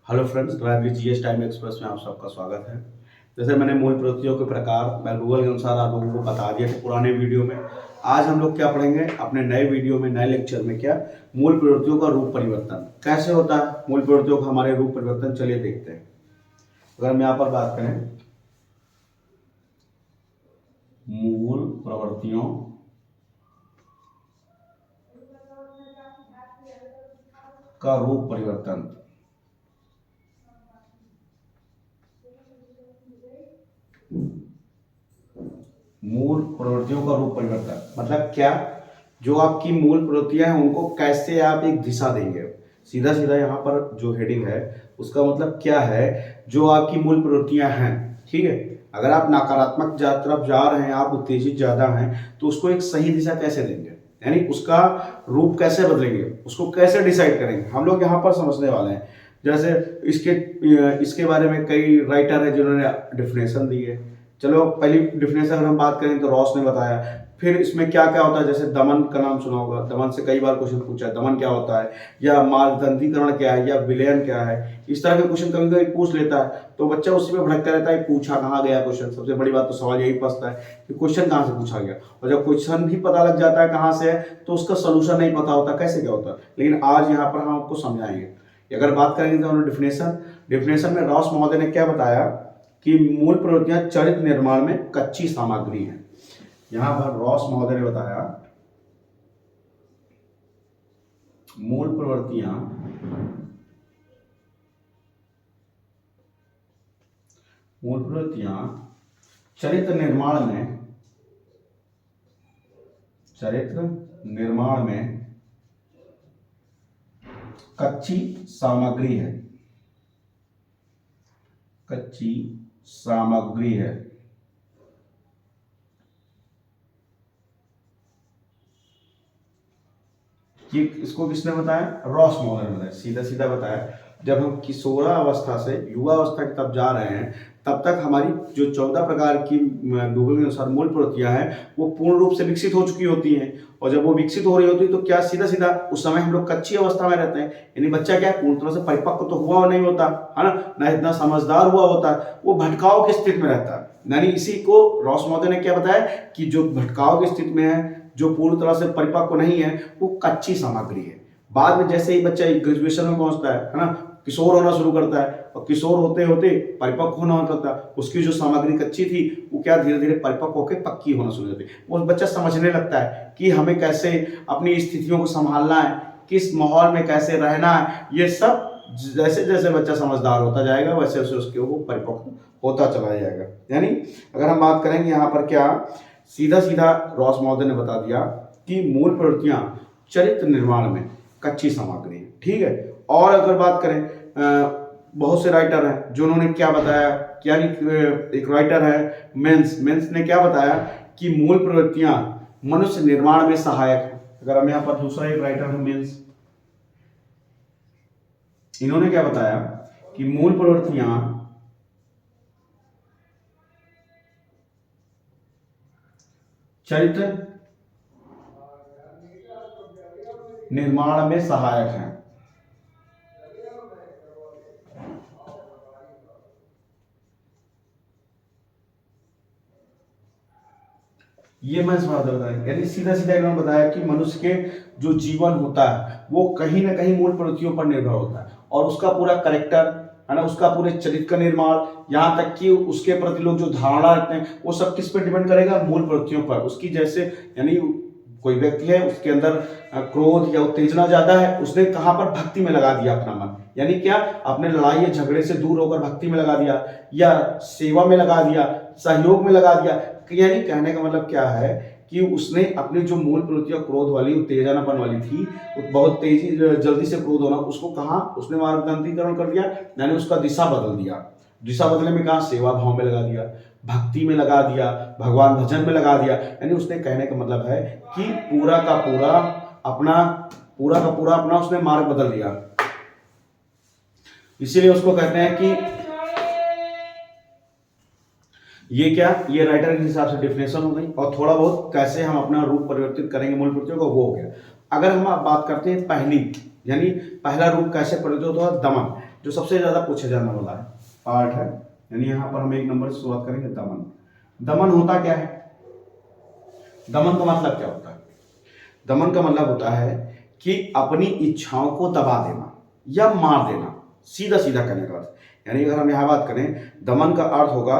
Hello friends, tribe GS time express में आप सबका स्वागत है। जैसे मैंने मूल प्रवृत्तियों के प्रकार मैं गूगल के अनुसार आप लोगों को बता दिया था पुराने वीडियो में। आज हम लोग क्या पढ़ेंगे अपने नए वीडियो में, नए लेक्चर में, क्या मूल प्रवृत्तियों का रूप परिवर्तन कैसे होता है। मूल प्रवृत्तियों का हमारे रूप परिवर्तन चलिए देखते हैं। अगर हम यहाँ पर बात करें मूल प्रवृत्तियों का रूप परिवर्तन, मूल प्रवृत्तियों का रूप परिवर्तन मतलब क्या, जो आपकी मूल प्रवृत्तियां हैं उनको कैसे आप एक दिशा देंगे। सीधा सीधा यहाँ पर जो हेडिंग है उसका मतलब क्या है, जो आपकी मूल प्रवृत्तियां हैं। ठीक है, अगर आप नकारात्मक तरफ जा रहे हैं, आप उत्तेजित ज्यादा हैं, तो उसको एक सही दिशा कैसे देंगे, यानी उसका रूप कैसे बदलेंगे, उसको कैसे डिसाइड करेंगे, हम लोग यहाँ पर समझने वाले हैं। जैसे इसके बारे में कई राइटर है जिन्होंने डिफिनेशन दी है। चलो पहली डिफिनेशन अगर हम बात करें तो रॉस ने बताया। फिर इसमें क्या क्या होता है, जैसे दमन का नाम सुना होगा, दमन से कई बार क्वेश्चन पूछा है, दमन क्या होता है, या मार्गदंडीकरण क्या है, या विलयन क्या है। इस तरह के क्वेश्चन कभी कभी पूछ लेता है, तो बच्चा उसी में भटकता रहता है, पूछा कहाँ गया क्वेश्चन। सबसे बड़ी बात तो सवाल यही फंसता है कि क्वेश्चन कहाँ से पूछा गया, और जब क्वेश्चन भी पता लग जाता है कहाँ से है, तो उसका सोल्यूशन नहीं पता होता कैसे क्या होता है। लेकिन आज यहाँ पर हम आपको समझाएंगे। अगर बात करेंगे तो डिफिनेशन में रॉस महोदय ने क्या बताया कि मूल प्रवृत्तियां चरित्र निर्माण में कच्ची सामग्री है। यहां पर रॉस महोदय ने बताया मूल प्रवृत्तियां चरित्र निर्माण में कच्ची सामग्री है, कच्ची सामग्री है। ये इसको किसने बताया, रॉस मॉडल ने बताया, सीधा सीधा बताया। जब हम किशोरावस्था से युवावस्था की तरफ जा रहे हैं, तब तक हमारी जो 14 प्रकार की गूगल के अनुसार मूल प्रवृत्तियां हैं वो पूर्ण रूप से विकसित हो चुकी होती हैं। और जब वो विकसित हो रही होती है तो क्या सीधा सीधा उस समय हम लोग कच्ची अवस्था में रहते हैं, यानी बच्चा क्या पूर्ण तरह से परिपक्व तो हुआ नहीं होता है ना इतना समझदार हुआ होता है, वो भटकाव की स्थिति में रहता है। यानी इसी को रॉस महोदय ने क्या बताया कि जो भटकाव की स्थिति में है, जो पूरी तरह से परिपक्व नहीं है, वो कच्ची सामग्री है। बाद में जैसे ही बच्चा ग्रेजुएशन में पहुंचता है ना, किशोर होना शुरू करता है, और किशोर होते होते परिपक्व होना होता है, उसकी जो सामग्री कच्ची थी वो क्या धीरे धीरे परिपक्व होकर पक्की होना शुरू होती है। वो बच्चा समझने लगता है कि हमें कैसे अपनी स्थितियों को संभालना है, किस माहौल में कैसे रहना है। ये सब जैसे जैसे बच्चा समझदार होता जाएगा वैसे वैसे उसके वो परिपक्व होता चला जाएगा। यानी अगर हम बात करेंगे यहाँ पर क्या, सीधा सीधा रॉस महोदय ने बता दिया कि मूल प्रवृत्तियां चरित्र निर्माण में कच्ची सामग्री है। ठीक है, और अगर बात करें बहुत से राइटर हैं जिन्होंने क्या बताया, यानी एक राइटर है मेंस ने क्या बताया कि मूल प्रवृत्तियां मनुष्य निर्माण में सहायक है। अगर हम यहाँ पर दूसरा एक राइटर है मेंस, इन्होंने क्या बताया कि मूल प्रवृत्तियां चरित्र निर्माण में सहायक हैं। ये मैं बताया, यानी सीधा सीधा इन्होंने बताया कि मनुष्य के जो जीवन होता है वो कहीं ना कहीं मूल प्रवृत्तियों पर निर्भर होता है, और उसका पूरा करेक्टर है ना, उसका पूरे चरित्र का निर्माण, यहाँ तक कि उसके प्रति लोग जो धारणा रखते हैं वो सब किस पर डिपेंड करेगा, मूल प्रवृत्तियों पर। उसकी जैसे यानी कोई व्यक्ति है उसके अंदर क्रोध या उत्तेजना ज्यादा है, उसने कहाँ पर भक्ति में लगा दिया अपना मन, यानी क्या अपने लड़ाई या झगड़े से दूर होकर भक्ति में लगा दिया, या सेवा में लगा दिया, सहयोग में लगा दिया। यानी कहने का मतलब क्या है कि उसने अपनी जो मूल प्रवृत्तियां क्रोध वाली, उत्तेजनापन वाली थी, बहुत तेजी जल्दी से क्रोध होना, उसको कहाँ उसने मार्गदंडीकरण कर दिया, यानी उसका दिशा बदल दिया। दिशा बदलने में कहा सेवा भाव में लगा दिया, भक्ति में लगा दिया, भगवान भजन में लगा दिया। यानी उसने कहने का मतलब है कि पूरा का पूरा अपना उसने मार्ग बदल दिया। इसीलिए उसको कहते हैं कि ये क्या, ये राइटर के हिसाब से डिफिनेशन हो गई, और थोड़ा बहुत कैसे हम अपना रूप परिवर्तित करेंगे मूल प्रवृत्तियों का, वो हो गया। अगर हम बात करते हैं पहली, यानी पहला रूप कैसे परिवर्तित होता है, दमन। जो सबसे ज्यादा पूछे जाने वाला है पार्ट है, यानी यहाँ पर हम 1 नंबर से शुरुआत करेंगे। दमन। दमन होता क्या है? दमन का मतलब क्या होता है? दमन का मतलब होता है कि अपनी इच्छाओं को दबा देना या मार देना, सीधा सीधा करने का अर्थ। यानी अगर हम यहाँ बात करें, दमन का अर्थ होगा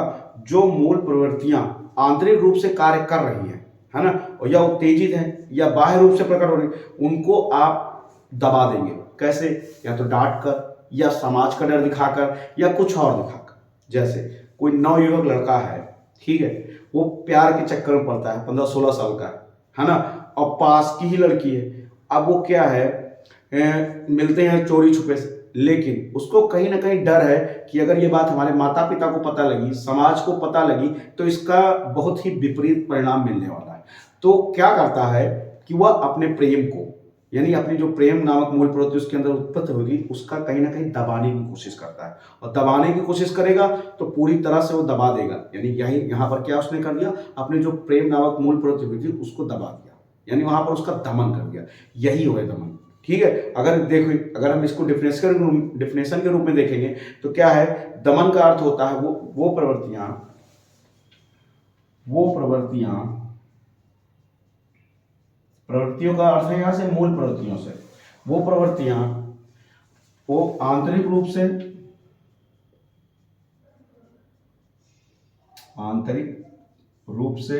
जो मूल प्रवृत्तियां आंतरिक रूप से कार्य कर रही हैं, है ना, और या उत्तेजित है या बाह्य रूप से प्रकट हो रही, उनको आप दबा देंगे। कैसे? या तो डांट कर, या समाज का डर दिखाकर, या कुछ और दिखाकर। जैसे कोई नवयुवक लड़का है, ठीक है, वो प्यार के चक्कर में पड़ता है, 15-16 साल का है ना, और पास की ही लड़की है। अब वो क्या है, मिलते हैं चोरी छुपे से, लेकिन उसको कहीं ना कहीं डर है कि अगर ये बात हमारे माता पिता को पता लगी, समाज को पता लगी, तो इसका बहुत ही विपरीत परिणाम मिलने वाला है। तो क्या करता है कि वह अपने प्रेम को, यानी अपनी जो प्रेम नामक मूल प्रवृत्ति उसके अंदर उत्पत्ति होगी, उसका कहीं ना कहीं दबाने की कोशिश करता है। और दबाने की कोशिश करेगा तो पूरी तरह से वो दबा देगा। यानी यही यहाँ पर क्या उसने कर दिया, अपनी जो प्रेम नामक मूल प्रवृत्ति हुई थी उसको दबा दिया, यानी वहां पर उसका दमन कर दिया। यही हो है दमन। ठीक है, अगर देखो, अगर हम इसको डिफिनेशन के रूप में देखेंगे तो क्या है, दमन का अर्थ होता है वो प्रवृत्तियां प्रवृत्तियों का अर्थ है यहां से मूल प्रवृत्तियों से, वो प्रवृत्तियां वो आंतरिक रूप से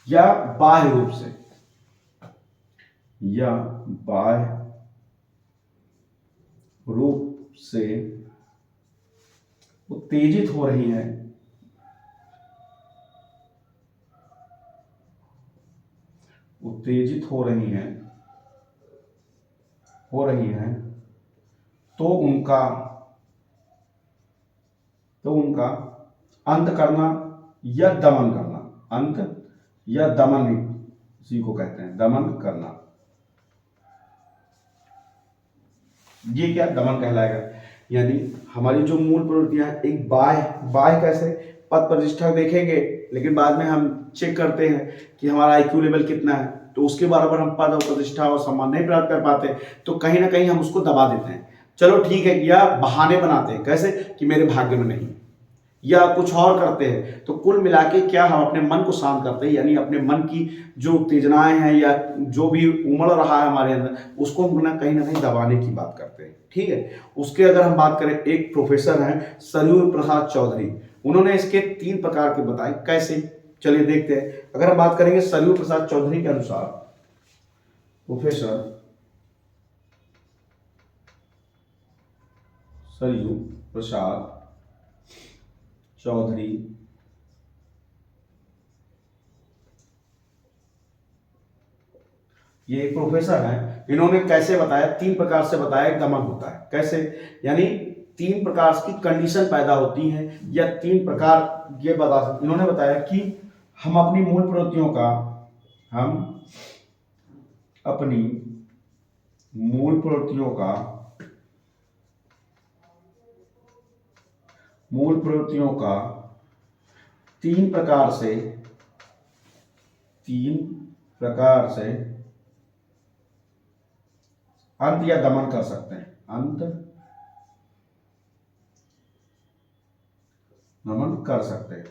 या बाह्य रूप से उत्तेजित हो रही हैं, तो उनका अंत करना या दमन करना, अंत या दमन इसी को कहते हैं, दमन करना। ये क्या दमन कहलाएगा? यानी हमारी जो मूल प्रवृत्तियां, एक बाह्य कैसे, पद प्रतिष्ठा देखेंगे, लेकिन बाद में हम चेक करते हैं कि हमारा आईक्यू लेवल कितना है, तो उसके बराबर हम पद और प्रतिष्ठा और सम्मान नहीं प्राप्त कर पाते, तो कहीं ना कहीं हम उसको दबा देते हैं। चलो ठीक है, या बहाने बनाते हैं, कैसे कि मेरे भाग्य में नहीं, या कुछ और करते हैं। तो कुल मिला के क्या, हम अपने मन को शांत करते हैं, यानी अपने मन की जो उत्तेजनाएं हैं या जो भी उमड़ रहा है हमारे अंदर, उसको कहीं ना कहीं दबाने की बात करते हैं। ठीक है, उसके अगर हम बात करें, एक प्रोफेसर हैं सरयू प्रसाद चौधरी, उन्होंने इसके 3 प्रकार के बताए। कैसे? चलिए देखते हैं। अगर हम बात करेंगे सरयू प्रसाद चौधरी के अनुसार, प्रोफेसर सरयू प्रसाद चौधरी ये एक प्रोफेसर हैं, इन्होंने कैसे बताया, 3 प्रकार से बताया दमन होता है। कैसे? यानी 3 प्रकार की कंडीशन पैदा होती हैं, या 3 प्रकार ये बता सकते। इन्होंने बताया कि हम अपनी मूल प्रवृत्तियों का 3 प्रकार से अंत या दमन कर सकते हैं, अंत दमन कर सकते हैं।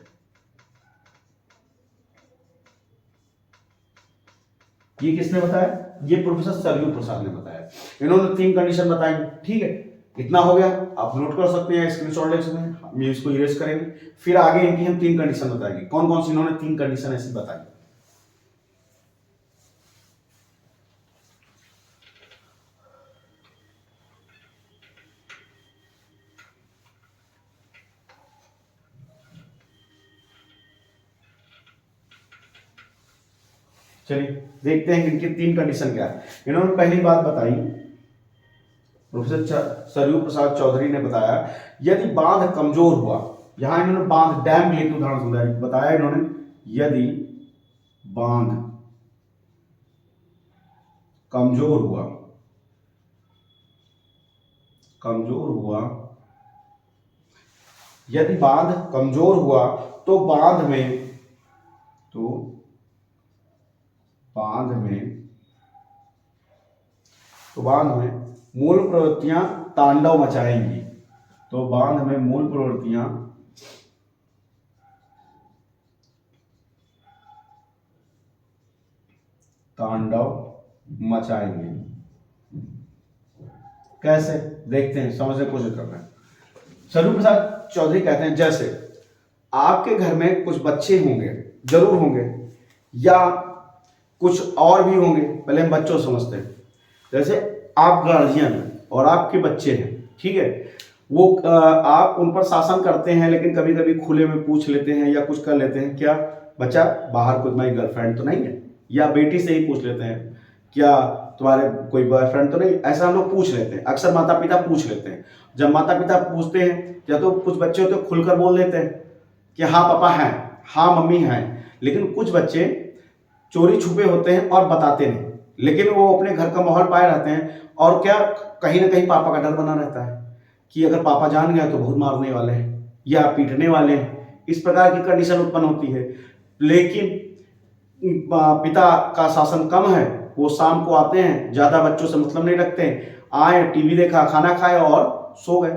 ये किसने बताया? ये प्रोफेसर सरयू प्रसाद ने बताया। इन्होंने 3 कंडीशन बताई। ठीक है, इतना हो गया, आप नोट कर सकते हैं, स्क्रीनशॉट ले सकते हैं, हम इसको इरेज करेंगे। फिर आगे इनकी हम 3 कंडीशन बताएंगे। कौन कौन सी इन्होंने 3 कंडीशन ऐसी बताई? चलिए देखते हैं इनकी 3 कंडीशन क्या है। इन्होंने पहली बात बताई, प्रोफेसर सरयू प्रसाद चौधरी ने बताया, यदि बांध कमजोर हुआ, यहां इन्होंने बांध, डैम के लिए उदाहरण बताया इन्होंने, यदि बांध कमजोर हुआ, यदि बांध कमजोर हुआ तो बांध में मूल प्रवृत्तियां तांडव मचाएंगी। तो बांध में मूल प्रवृत्तियां तांडव मचाएंगे। कैसे, देखते हैं, समझने की कोशिश करते हैं। स्वरूप प्रसाद चौधरी कहते हैं, जैसे आपके घर में कुछ बच्चे होंगे, जरूर होंगे, या कुछ और भी होंगे, पहले हम बच्चों समझते हैं। जैसे आप गार्जियन हैं और आपके बच्चे हैं, ठीक है, वो आप उन पर शासन करते हैं, लेकिन कभी कभी खुले में पूछ लेते हैं या कुछ कर लेते हैं, क्या बच्चा बाहर कोई तुम्हारी गर्लफ्रेंड तो नहीं है, या बेटी से ही पूछ लेते हैं क्या तुम्हारे कोई बॉयफ्रेंड तो नहीं, ऐसा हम लोग पूछ लेते हैं। अक्सर माता पिता पूछ लेते हैं। जब माता पिता पूछते हैं, या तो कुछ बच्चे होते हैं खुलकर बोल देते हैं कि हाँ पापा हैं, हाँ मम्मी हैं, लेकिन कुछ बच्चे चोरी छुपे होते हैं और बताते नहीं, लेकिन वो अपने घर का माहौल पाए रहते हैं, और क्या कहीं ना कहीं पापा का डर बना रहता है कि अगर पापा जान गए तो बहुत मारने वाले हैं या पीटने वाले हैं। इस प्रकार की कंडीशन उत्पन्न होती है। लेकिन पिता का शासन कम है, वो शाम को आते हैं, ज्यादा बच्चों से मतलब नहीं रखते हैं, आए, टीवी देखा, खाना खाया और सो गए।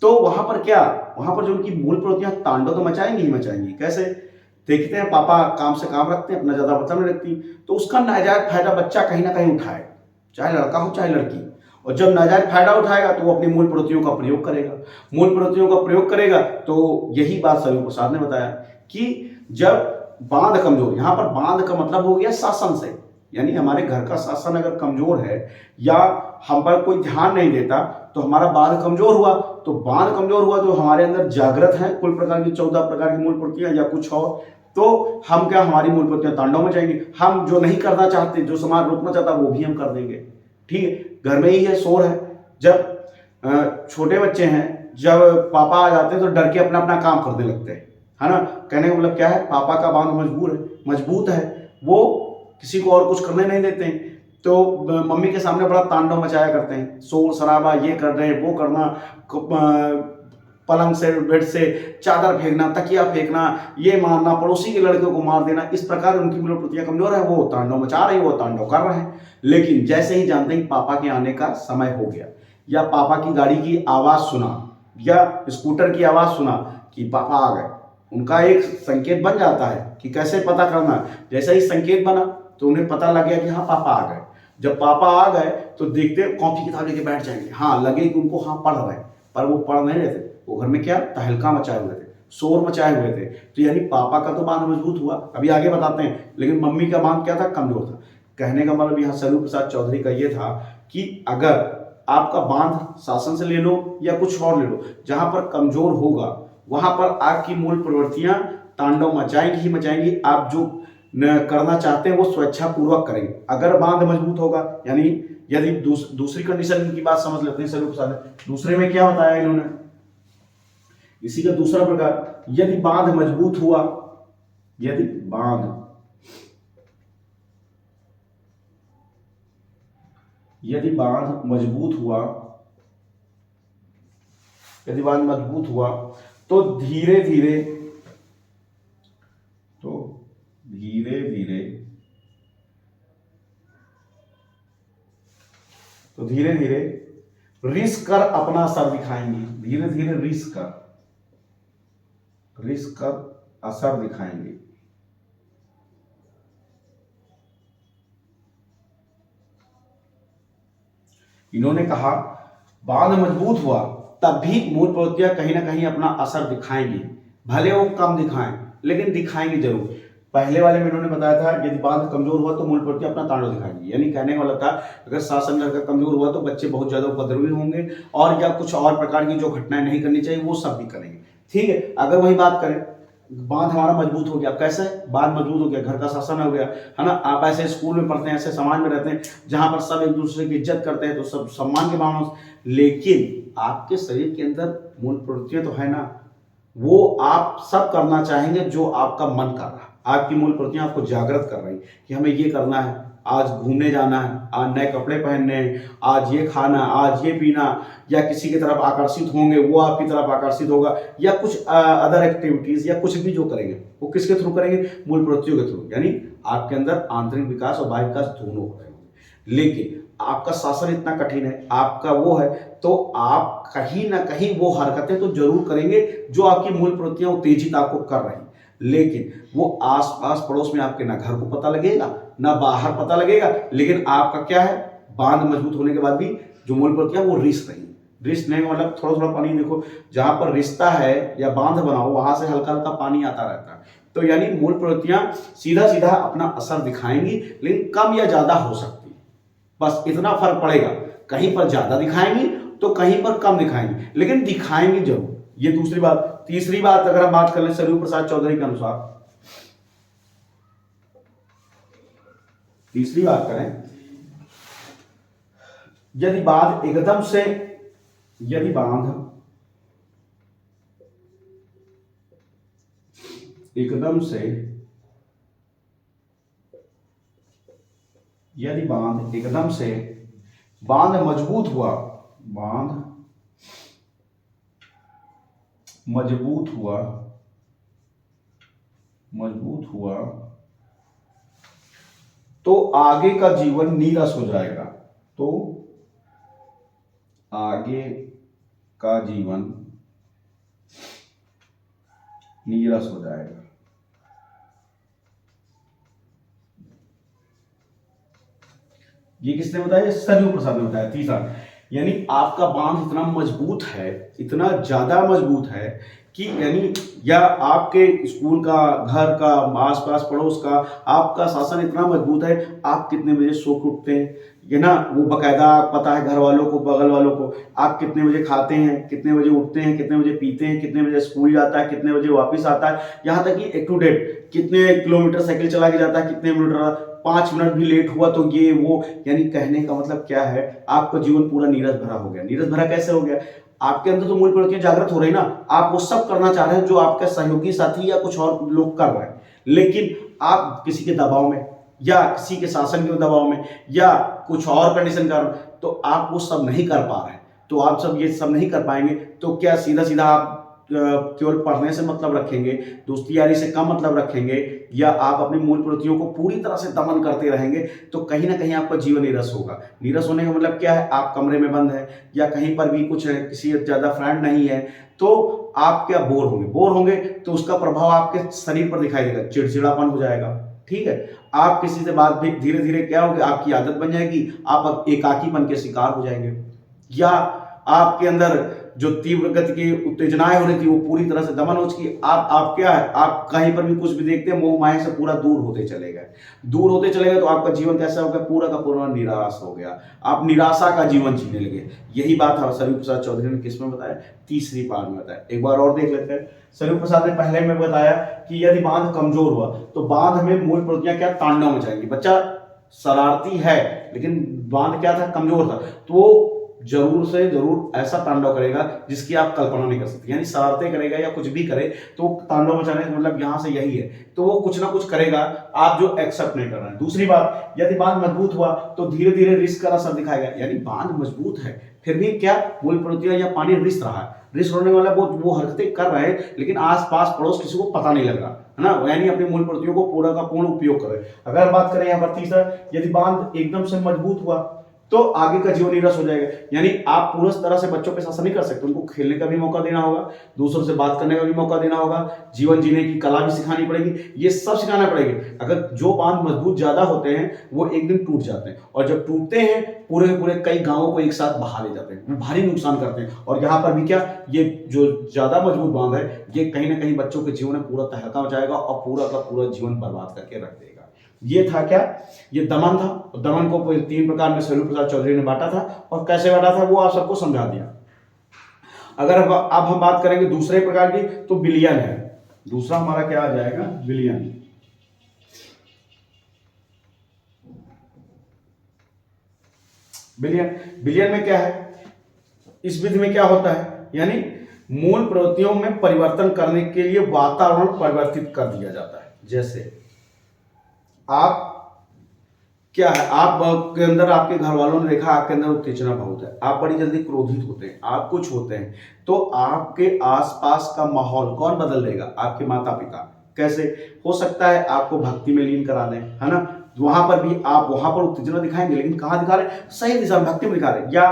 तो वहां पर क्या, वहां पर जो उनकी मूल प्रवृत्तियां तांडव तो मचाएंगी ही मचाएंगी। कैसे, देखते हैं पापा काम से काम रखते हैं, अपना ज्यादा मतलब नहीं रखती, तो उसका नाजायज फायदा बच्चा कहीं ना कहीं उठाए, चाहे लड़का हो चाहे लड़की। और जब नाजायज फायदा उठाएगा तो वो अपनी मूल प्रवृत्तियों का प्रयोग करेगा। मूल प्रवृत्तियों का प्रयोग करेगा तो यही बात स्वरूप प्रसाद ने बताया कि जब बांध कमजोर, यहां पर बांध का मतलब हो गया शासन से, यानी हमारे घर का शासन अगर कमजोर है या हम पर कोई ध्यान नहीं देता तो हमारा बांध कमजोर हुआ। तो बांध कमजोर हुआ तो हमारे अंदर जागृत है कुल प्रकार की 14 प्रकार की मूल प्रवृत्तियां या कुछ और, तो हम क्या, हमारी मूल प्रवृत्तियां तांडव में जाएंगी। हम जो नहीं करना चाहते, जो समाज रोकना चाहता वो भी हम कर देंगे। ठीक है, घर में ही है, शोर है, जब छोटे बच्चे हैं, जब पापा आ जाते हैं तो डर के अपना अपना काम करने लगते हैं, है ना। कहने का मतलब क्या है, पापा का बांध मजबूत है, वो किसी को और कुछ करने नहीं देते हैं। तो मम्मी के सामने बड़ा तांडव मचाया करते हैं, शोर शराबा, ये कर रहे हैं, वो करना, पलंग से, बेड से चादर फेंकना, तकिया फेंकना, ये मारना, पड़ोसी के लड़के को मार देना। इस प्रकार उनकी मूल प्रवृत्तियां कमजोर है, वो तांडव मचा रही है, वो तांडव कर रहे हैं। लेकिन जैसे ही जानते हैं पापा के आने का समय हो गया, या पापा की गाड़ी की आवाज सुना, या स्कूटर की आवाज सुना कि पापा आ गए, उनका एक संकेत बन जाता है कि कैसे पता करना। जैसे ही संकेत बना तो उन्हें पता लग गया कि हाँ पापा आ गए। जब पापा आ गए तो देखते कॉपी किताब लेके बैठ जाएंगे, हाँ लगे कि उनको हाँ पढ़ रहे हैं, पर वो पढ़ नहीं रहे थे, वो घर में क्या तहलका मचाए हुए थे, शोर मचाए हुए थे। तो यानी पापा का तो बांध मजबूत हुआ, अभी आगे बताते हैं, लेकिन मम्मी का बांध क्या था, कमजोर था। कहने का मतलब यहाँ स्वरूप प्रसाद चौधरी का ये था कि अगर आपका बांध शासन से ले लो या कुछ और ले लो, जहां पर कमजोर होगा वहां पर आपकी मूल प्रवृत्तियां तांडव मचाएंगी ही मचाएंगी। आप जो करना चाहते हैं वो स्वेच्छा पूर्वक करेंगे। अगर बांध मजबूत होगा, यानी यदि दूसरी कंडीशन की बात समझ लेते हैं स्वरूप प्रसाद, दूसरे में क्या बताया इन्होंने, इसी का दूसरा प्रकार, यदि बांध मजबूत हुआ, यदि बांध मजबूत हुआ, यदि बांध मजबूत हुआ तो धीरे धीरे रिस्क कर अपना असर दिखाएंगी, धीरे धीरे रिस्क कर असर दिखाएंगे। इन्होंने कहा बांध मजबूत हुआ तब भी मूल प्रवृत्तियां कहीं ना कहीं अपना असर दिखाएंगी, भले वो कम दिखाएं लेकिन दिखाएंगे जरूर। पहले वाले में इन्होंने बताया था यदि बांध कमजोर हुआ तो मूल प्रवृत्तियां अपना तांडव दिखाएंगी, यानी कहने वाला था अगर शासन घर का कमजोर हुआ तो बच्चे बहुत ज्यादा उपद्रवी होंगे और या कुछ और प्रकार की जो घटनाएं नहीं करनी चाहिए वो सब भी करेंगे। ठीक है, अगर वही बात करें, बांध हमारा मजबूत हो गया, कैसे बांध मजबूत हो गया, घर का शासन हो गया, है ना। आप ऐसे स्कूल में पढ़ते हैं, ऐसे समाज में रहते हैं जहां पर सब एक दूसरे की इज्जत करते हैं, तो सब सम्मान के भावना, लेकिन आपके शरीर के अंदर मूल प्रवृत्तियां तो है ना, वो आप सब करना चाहेंगे जो आपका मन कर रहा है। आपकी मूल प्रवृत्तियां आपको जागृत कर रही कि हमें ये करना है, आज घूमने जाना है, आज नए कपड़े पहनने हैं, आज ये खाना, आज ये पीना, या किसी की तरफ आकर्षित होंगे वो आपकी तरफ आकर्षित होगा, या कुछ अदर एक्टिविटीज या कुछ भी जो करेंगे वो किसके थ्रू करेंगे, मूल प्रवृत्तियों के थ्रू। यानी आपके अंदर आंतरिक विकास और बाह्य विकास दोनों हो रहे हैं। लेकिन आपका शासन इतना कठिन है, आपका वो है, तो आप कहीं ना कहीं वो हरकतें तो जरूर करेंगे जो आपकी मूल प्रवृत्तियां उत्तेजित आपको कर रही, लेकिन वो आस पास पड़ोस में आपके ना घर को पता लगेगा ना बाहर पता लगेगा, लेकिन आपका क्या है, बांध मजबूत होने के बाद भी जो मूल प्रवृत्तियां वो रिस रही। रिस नहीं मतलब थोड़ा थोड़ा पानी, देखो जहां पर रिश्ता है या बांध बनाओ वहां से हल्का हल्का पानी आता रहता है, तो यानी मूल प्रवृत्तियां सीधा सीधा अपना असर दिखाएंगी, लेकिन कम या ज्यादा हो सकती है, बस इतना फर्क पड़ेगा, कहीं पर ज्यादा दिखाएंगी तो कहीं पर कम दिखाएंगी, लेकिन दिखाएंगी जरूर। ये दूसरी बात। तीसरी बात अगर हम बात कर लें सरयू प्रसाद चौधरी के अनुसार, तीसरी बात करें, यदि बांध एकदम से, यदि बांध एकदम से, यदि बांध एकदम से, बांध मजबूत हुआ, बांध मजबूत हुआ, मजबूत हुआ तो आगे का जीवन नीरस हो जाएगा, तो आगे का जीवन नीरस हो जाएगा। ये किसने बताया? सरयू प्रसाद ने बताया। तीसरा, यानी आपका बांध इतना मजबूत है, इतना ज्यादा मजबूत है कि यानी या आपके स्कूल का, घर का, आसपास पड़ोस का आपका शासन इतना मजबूत है, आप कितने बजे सो के उठते हैं, ये ना वो बकायदा पता है घर वालों को, बगल वालों को, आप कितने बजे खाते हैं, कितने बजे उठते हैं, कितने बजे पीते हैं, कितने बजे स्कूल जाता है, कितने बजे वापस आता है, यहाँ तक कि एक टू डेट कितने किलोमीटर साइकिल चला के जाता है, कितने मिनट, 5 मिनट भी लेट हुआ तो ये वो, यानी कहने का मतलब क्या है, आपका जीवन पूरा नीरस भरा हो गया। नीरस भरा कैसे हो गया? आपके अंदर तो मूल प्रवृत्तियां जागृत हो रही ना, आप वो सब करना चाह रहे हैं जो आपका सहयोगी साथी या कुछ और लोग कर रहे हैं, लेकिन आप किसी के दबाव में या किसी के शासन के दबाव में या कुछ और कंडीशन कारण, तो आप वो सब नहीं कर पा रहे हैं। तो आप सब ये सब नहीं कर पाएंगे तो क्या सीधा सीधा आप केवल पढ़ने से मतलब रखेंगे, दोस्ती यारी से कम मतलब रखेंगे, या आप अपनी मूल प्रवृत्तियों को पूरी तरह से दमन करते रहेंगे, तो कहीं ना कहीं आपका जीवन नीरस होगा। नीरस होने का मतलब क्या है? आप कमरे में बंद है या कहीं पर भी कुछ है, किसी ज्यादा फ्रेंड नहीं है, तो आप क्या बोर होंगे? बोर होंगे तो उसका प्रभाव आपके शरीर पर दिखाई देगा, चिड़चिड़ापन हो जाएगा, ठीक है। आप किसी से बात भी धीरे धीरे क्या होगी, आपकी आदत बन जाएगी, आप एकाकीपन के शिकार हो जाएंगे, या आपके अंदर जो तीव्र गति की उत्तेजनाएं हो रही थी वो पूरी तरह से दमन हो चुकी। आप क्या है, आप कहीं पर भी कुछ भी देखते हैं मोह माया से पूरा दूर होते चले गए, दूर होते चले गए, तो आपका जीवन कैसा हो गया? पूरा का पूरा निराश हो गया, आप निराशा का जीवन जीने लगे। यही बात सरयू प्रसाद चौधरी ने किसमें बताया? तीसरी पार्ट में बताया। एक बार और देख लेते हैं। सरयू प्रसाद ने पहले में बताया कि यदि बांध कमजोर हुआ तो बांध में मूल प्रवृत्तियां क्या? तांडव मचाएंगी। बच्चा शरारती है लेकिन बांध क्या था? कमजोर था, तो जरूर से जरूर ऐसा तांडव करेगा जिसकी आप कल्पना नहीं कर सकते, यानी शरारतें करेगा या कुछ भी करे तो तांडव मचाने का मतलब यहां से यही है, तो वो कुछ ना कुछ करेगा आप जो एक्सेप्ट नहीं कर रहे हैं। दूसरी बात, यदि बांध मजबूत हुआ तो धीरे धीरे रिस्क का असर दिखाएगा, यानी बांध मजबूत है फिर भी क्या मूल प्रवृत्तियां या पानी रिस रहा है, रिस होने वाला वो हरकतें कर रहे हैं, लेकिन आस पास पड़ोस किसी को पता नहीं लग रहा है ना, यानी अपनी मूल प्रवृत्तियों को पूरा का पूर्ण उपयोग कर रहे हैं। अगर बात करें यहाँ पर तीसरा, यदि बांध एकदम से मजबूत हुआ तो आगे का जीवन नीरस हो जाएगा, यानी आप पूरी तरह से बच्चों पे शासन नहीं कर सकते, उनको खेलने का भी मौका देना होगा, दूसरों से बात करने का भी मौका देना होगा, जीवन जीने की कला भी सिखानी पड़ेगी, ये सब सिखाना पड़ेगा। अगर जो बांध मजबूत ज्यादा होते हैं वो एक दिन टूट जाते हैं, और जब टूटते हैं पूरे पूरे कई गांवों को एक साथ बहा ले जाते हैं, भारी नुकसान करते हैं। और यहाँ पर भी क्या, ये जो ज्यादा मजबूत बांध है ये कहीं ना कहीं बच्चों के जीवन में पूरा तहलका मचाएगा और पूरा का पूरा जीवन बर्बाद करके रख देगा। ये था क्या? ये दमन था। दमन को 3 प्रकार में सरयू प्रसाद चौधरी ने बांटा था, और कैसे बांटा था वो आप सबको समझा दिया। अगर अब हम बात करेंगे दूसरे प्रकार की, तो विलयन है। दूसरा हमारा क्या आ जाएगा? विलयन। विलयन, विलयन में क्या है? इस विधि में क्या होता है, यानी मूल प्रवृत्तियों में परिवर्तन करने के लिए वातावरण परिवर्तित कर दिया जाता है। जैसे आप क्या है, आप के अंदर, आपके घर वालों ने देखा आपके अंदर उत्तेजना बहुत है, आप बड़ी जल्दी क्रोधित होते हैं, आप कुछ होते हैं, तो आपके आसपास का माहौल कौन बदल देगा? आपके माता पिता। कैसे हो सकता है? आपको भक्ति में लीन करा दें, है ना, वहां पर भी आप वहां पर उत्तेजना दिखाएंगे, लेकिन कहाँ दिखा रहे हैं, सही दिशा में, भक्ति में दिखा रहे हैं, या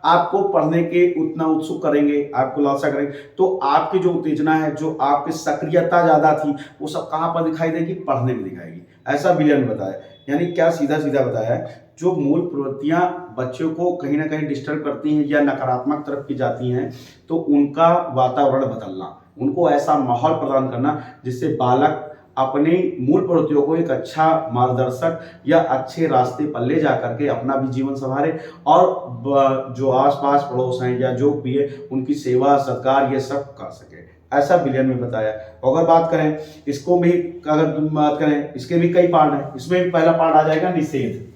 आपको पढ़ने के उतना उत्सुक करेंगे, आपको लालसा करेंगे, तो आपकी जो उत्तेजना है, जो आपकी सक्रियता ज्यादा थी, वो सब कहां पर दिखाई देगी, पढ़ने में दिखाएगी। ऐसा विलियम ने बताया। यानी क्या सीधा सीधा बताया है, जो मूल प्रवृत्तियां बच्चों को कहीं ना कहीं डिस्टर्ब करती हैं या नकारात्मक तरफ की जाती हैं, तो उनका वातावरण बदलना, उनको ऐसा माहौल प्रदान करना जिससे बालक अपनी मूल प्रवृत्तियों को एक अच्छा मार्गदर्शक या अच्छे रास्ते पर ले जा करके अपना भी जीवन संभाले, और जो आसपास पड़ोस हैं या जो भी है उनकी सेवा सत्कार ये सब कर सके। ऐसा विलियम ने बताया। अगर बात करें इसको भी, अगर बात करें इसके भी कई पार्ट हैं, इसमें भी पहला पार्ट आ जाएगा निषेध।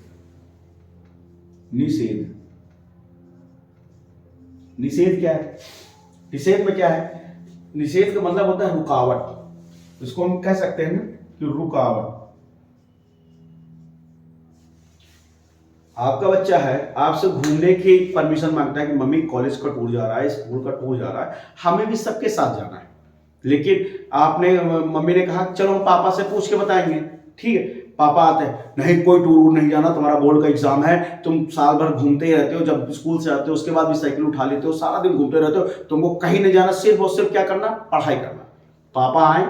निषेध, निषेध क्या है, निषेध में क्या है, निषेध का मतलब होता है रुकावट, इसको हम कह सकते हैं ना कि रुकावट। आपका बच्चा है, आपसे घूमने की परमिशन मांगता है कि मम्मी कॉलेज का टूर जा रहा है, स्कूल का टूर जा रहा है, हमें भी सबके साथ जाना है, लेकिन आपने, मम्मी ने कहा चलो हम पापा से पूछ के बताएंगे, ठीक है, पापा आते हैं, नहीं कोई टूर नहीं जाना, तुम्हारा बोर्ड का एग्जाम है, तुम साल भर घूमते ही रहते हो, जब स्कूल से आते हो उसके बाद भी साइकिल उठा लेते हो, सारा दिन घूमते रहते हो, तुमको कहीं नहीं जाना, सिर्फ और सिर्फ क्या करना, पढ़ाई करना। पापा आए,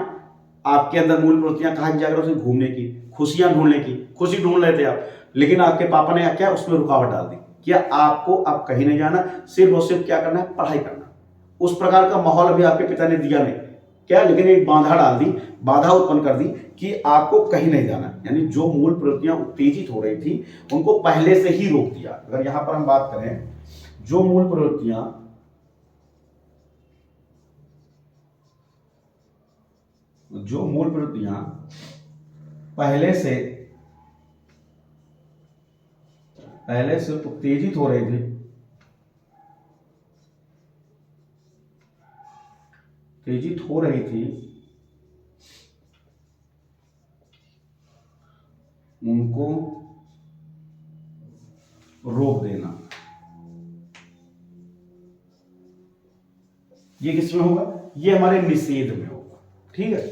आपके अंदर मूल प्रवृत्तियां कहाँ की जागृत हुई, घूमने की, खुशियां ढूंढने की, खुशी ढूंढ लेते आप, लेकिन आपके पापा ने क्या उसमें रुकावट डाल दी, क्या आपको अब कहीं नहीं जाना, सिर्फ और सिर्फ क्या करना है, पढ़ाई करना। उस प्रकार का माहौल अभी आपके पिता ने दिया नहीं क्या, लेकिन एक बाधा डाल दी, बाधा उत्पन्न कर दी कि आपको कहीं नहीं जाना। यानी जो मूल प्रवृत्तियां उत्तेजित हो रही थी उनको पहले से ही रोक दिया। अगर यहां पर हम बात करें, जो मूल प्रवृत्तियां पहले से उत्तेजित हो रही थी, उत्तेजित हो रही थी, उनको रोक देना। ये किस में होगा, ये हमारे निषेध में होगा। ठीक है,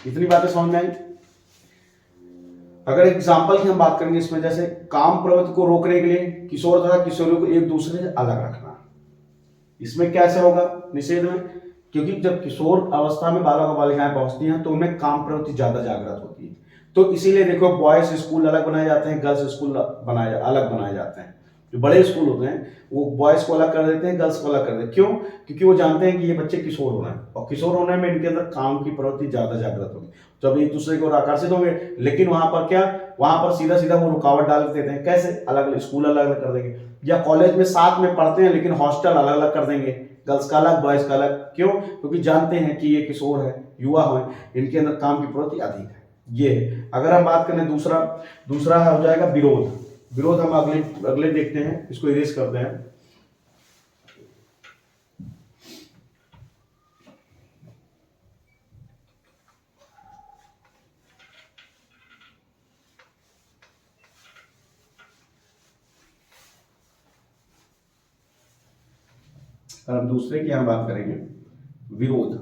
इतनी बातें समझ में आई। अगर एग्जाम्पल की हम बात करेंगे इसमें, जैसे काम प्रवृत्ति को रोकने के लिए किशोर तथा किशोरियों को एक दूसरे से अलग रखना, इसमें कैसे होगा निषेध में, क्योंकि जब किशोर अवस्था में बालक और बालिकाएं पहुंचती हैं तो उनमें काम प्रवृत्ति ज्यादा जागृत होती है, तो इसीलिए देखो बॉयज स्कूल अलग बनाए जाते हैं, गर्ल्स स्कूल अलग बनाए जाते हैं। जो बड़े स्कूल होते हैं वो बॉयज को अलग कर देते हैं, गर्ल्स को अलग कर देते हैं। क्यों, क्योंकि वो जानते हैं कि ये बच्चे किशोर हो रहे हैं, और किशोर होने में इनके अंदर काम की प्रवृत्ति ज्यादा जागृत होगी, जब एक दूसरे को आकर्षित होंगे। लेकिन वहां पर क्या, वहां पर सीधा सीधा वो रुकावट डाल देते हैं। कैसे, अलग अलग स्कूल अलग अलग कर देंगे, या कॉलेज में साथ में पढ़ते हैं लेकिन हॉस्टल अलग अलग कर देंगे, गर्ल्स का अलग बॉयज का अलग। क्यों, क्योंकि जानते हैं कि ये किशोर है, युवा है, इनके अंदर काम की प्रवृत्ति अधिक है। ये अगर हम बात करें दूसरा, दूसरा हो जाएगा विरोध। विरोध हम अगले अगले देखते हैं, इसको इरेज करते हैं। और हम दूसरे की यहां बात करेंगे, विरोध।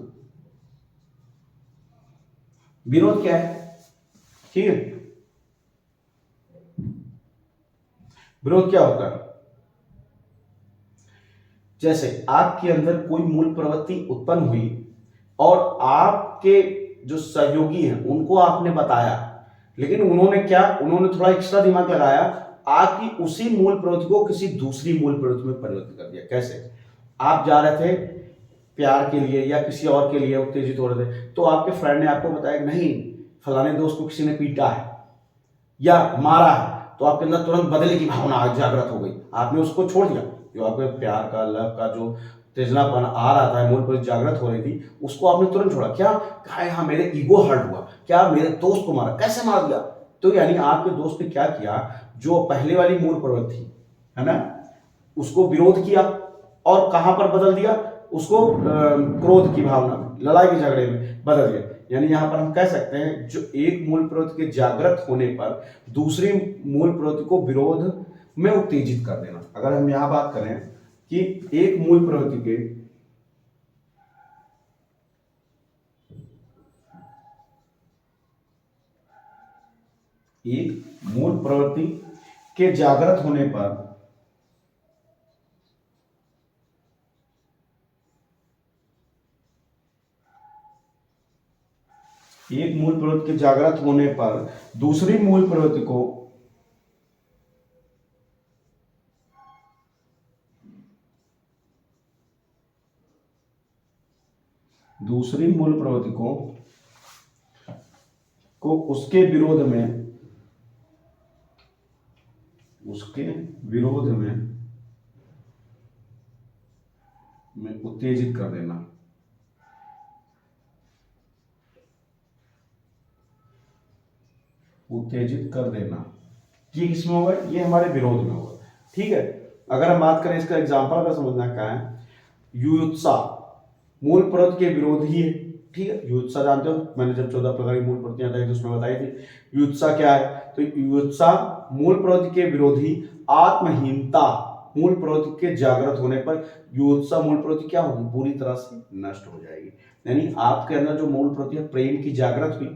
विरोध क्या है, ठीक है, विरोध क्या होता है, जैसे आपके अंदर कोई मूल प्रवृत्ति उत्पन्न हुई और आपके जो सहयोगी हैं उनको आपने बताया, लेकिन उन्होंने क्या, उन्होंने थोड़ा एक्स्ट्रा दिमाग लगाया, आपकी उसी मूल प्रवृत्ति को किसी दूसरी मूल प्रवृत्ति में परिवर्तित कर दिया। कैसे, आप जा रहे थे प्यार के लिए या किसी और के लिए उत्तेजित हो रहे थे, तो आपके फ्रेंड ने आपको बताया कि नहीं फलाने दोस्त को किसी ने पीटा है या मारा है, तो आपके अंदर तुरंत बदले की भावना जागृत हो गई, आपने उसको छोड़ दिया। जो आपके प्यार का, लव का जो तेजनापन आ रहा था, मूल पर जागृत हो रही थी, उसको आपने तुरंत छोड़ा। क्या कहा, हाँ मेरे ईगो हर्ट हुआ, क्या मेरे दोस्त को मारा, कैसे मार दिया, तो यानी आपके दोस्त ने क्या किया, जो पहले वाली मूल प्रवृत्ति है ना, उसको विरोध किया और कहां पर बदल दिया, उसको क्रोध की भावना में, लड़ाई के झगड़े में बदल दिया। यानी यहां पर हम कह सकते हैं जो एक मूल प्रवृत्ति के जागृत होने पर दूसरी मूल प्रवृत्ति को विरोध में उत्तेजित कर देना। अगर हम यहां बात करें कि एक मूल प्रवृत्ति के एक मूल प्रवृत्ति के जागृत होने पर एक मूल प्रवृत्ति के जागृत होने पर दूसरी मूल प्रवृत्ति को उसके विरोध में उत्तेजित कर देना। ये किसमें होगा? ये हमारे विरोध में होगा। ठीक है, अगर हम बात करें इसका एग्जांपल अगर समझना क्या है, युयुत्सा मूल प्रवृत्ति के विरोधी है। ठीक है, युयुत्सा जानते हो, मैंने जब 14 प्रकार की मूल प्रवृत्तियां बताई तो उसमें बताई थी। युयुत्सा क्या है? तो युयुत्सा मूल प्रवृत्ति के विरोधी आत्महीनता मूल प्रवृत्ति के जागृत होने पर युयुत्सा मूल प्रवृत्ति क्या होगी? पूरी तरह से नष्ट हो जाएगी। यानी आपके अंदर जो मूल प्रवृत्ति है प्रेम की जागृत हुई,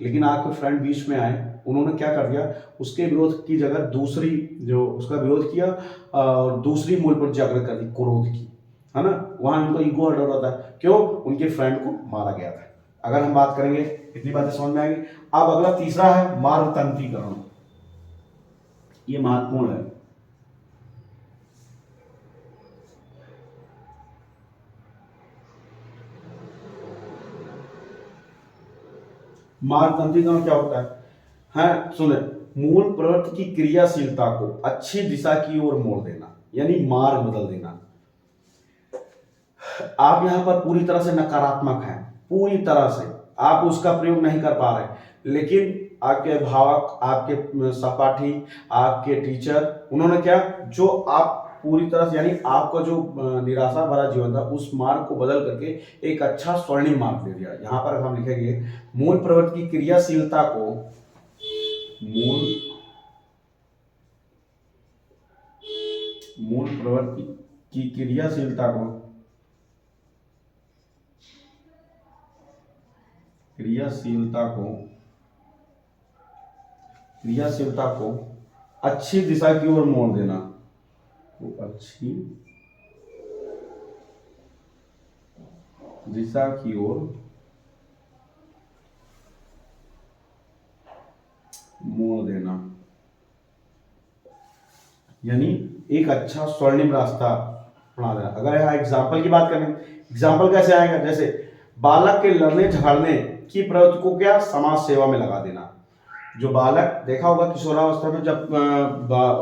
लेकिन आपके फ्रेंड बीच में आए, उन्होंने क्या कर दिया, उसके विरोध की जगह दूसरी जो उसका विरोध किया और दूसरी मूल प्रवृत्ति जागृत कर दी, क्रोध की, है ना। वहां उनका ईगो हर्ट हो रहा था। क्यों? उनके फ्रेंड को मारा गया था। अगर हम बात करेंगे इतनी बातें समझ में आएगी। अब अगला तीसरा है मार्गतंत्रीकरण। ये महत्वपूर्ण है। मार्गतंत्रीकरण क्या होता है? हाँ सुने, मूल प्रवृत्ति की क्रियाशीलता को अच्छी दिशा की ओर मोड़ देना, यानी मार्ग बदल देना। आप यहां पर पूरी तरह से नकारात्मक हैं, पूरी तरह से आप उसका प्रयोग नहीं कर पा रहे, लेकिन आपके अभिभावक, आपके सहपाठी, आपके टीचर, उन्होंने क्या, जो आप पूरी तरह से, यानी आपका जो निराशा भरा जीवन था उस मार्ग को बदल करके एक अच्छा स्वर्णिम मार्ग दे दिया। यहां पर हम लिखेंगे मूल प्रवृत्ति की क्रियाशीलता को मूल प्रवृत्ति की क्रियाशीलता को अच्छी दिशा की ओर मोड़ देना, अच्छी दिशा की ओर मोड़ देना, यानी एक अच्छा स्वर्णिम रास्ता बना देना। अगर यहाँ एग्जाम्पल की बात करें, एग्जाम्पल कैसे आएगा? जैसे बालक के लड़ने झगड़ने की प्रवृत्ति को क्या, समाज सेवा में लगा देना। जो बालक, देखा होगा किशोरावस्था में जब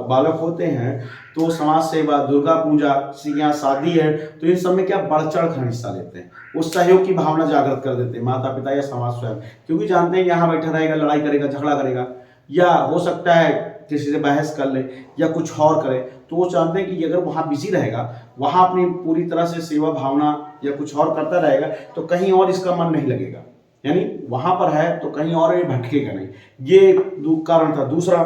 बालक होते हैं तो समाज सेवा, दुर्गा पूजा, किसी के यहाँ शादी है तो इन सब में क्या बढ़ चढ़ कर हिस्सा लेते हैं। उस सहयोग की भावना जागृत कर देते हैं माता पिता या समाज स्वयं, क्योंकि जानते हैं यहाँ बैठा रहेगा, लड़ाई करेगा, झगड़ा करेगा, या हो सकता है किसी से बहस कर ले या कुछ और करे, तो वो चाहते हैं कि अगर वहाँ बिजी रहेगा, वहाँ अपनी पूरी तरह से सेवा भावना या कुछ और करता रहेगा तो कहीं और इसका मन नहीं लगेगा, यानी वहां पर है तो कहीं और ये भटकेगा नहीं। ये कारण था। दूसरा,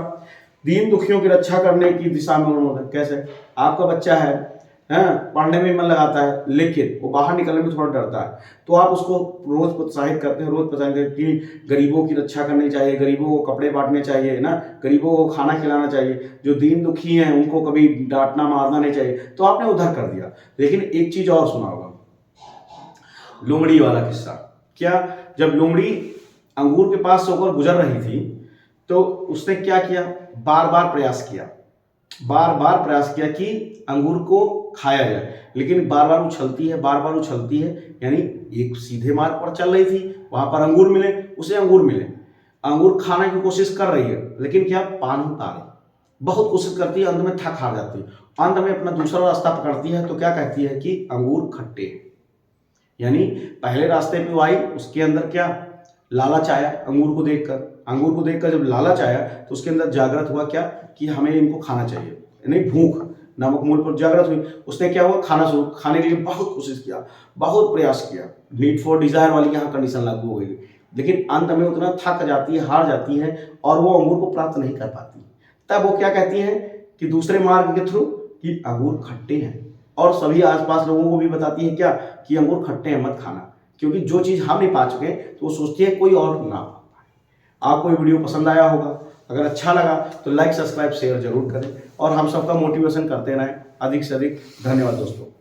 दीन दुखियों की रक्षा करने की दिशा में उन्होंने, कैसे, आपका बच्चा है पढ़ने में मन लगाता है लेकिन वो बाहर निकलने में थोड़ा डरता है, तो आप उसको रोज प्रोत्साहित करते हैं, कि गरीबों की रक्षा करनी चाहिए, गरीबों को कपड़े बांटने चाहिए ना, गरीबों को खाना खिलाना चाहिए, जो दीन दुखी हैं उनको कभी डांटना मारना नहीं चाहिए, तो आपने उधर कर दिया। लेकिन एक चीज और सुना होगा, लोमड़ी वाला किस्सा। क्या, जब लोमड़ी अंगूर के पास से होकर गुजर रही थी तो उसने क्या किया, बार बार प्रयास किया कि अंगूर को खाया जाए, लेकिन बार बार उछलती है, यानी एक सीधे मार्ग पर चल रही थी, वहां पर अंगूर मिले, उसे अंगूर खाने की कोशिश कर रही है, लेकिन क्या, पान उतारे, बहुत कोशिश करती है, अंत में थक हार जाती है, अंत में अपना दूसरा रास्ता पकड़ती है, तो क्या कहती है कि अंगूर खट्टे हैं। यानी पहले रास्ते पे वो आई, उसके अंदर क्या, लालच आया, अंगूर को देखकर जब लालच आया तो उसके अंदर जागृत हुआ क्या, कि हमें इनको खाना चाहिए, यानी भूख नामक मूल पर जागृत हुई। उसने क्या हुआ, खाने के लिए बहुत कोशिश किया, बहुत प्रयास किया, नीड फॉर डिजायर वाली यहाँ कंडीशन लागू हो गई, लेकिन अंत में उतना थक जाती है, हार जाती है और वो अंगूर को प्राप्त नहीं कर पाती। तब वो क्या कहती है कि दूसरे मार्ग के थ्रू कि अंगूर खट्टे हैं, और सभी आसपास लोगों को भी बताती है क्या, कि अंगूर खट्टे हैं, मत खाना, क्योंकि जो चीज हम नहीं पा चुके तो वो सोचती है कोई और ना पा पाए। आपको ये वीडियो पसंद आया होगा अगर अच्छा लगा तो लाइक सब्सक्राइब शेयर जरूर करें और हम सबका मोटिवेशन करते रहें अधिक से अधिक। धन्यवाद दोस्तों।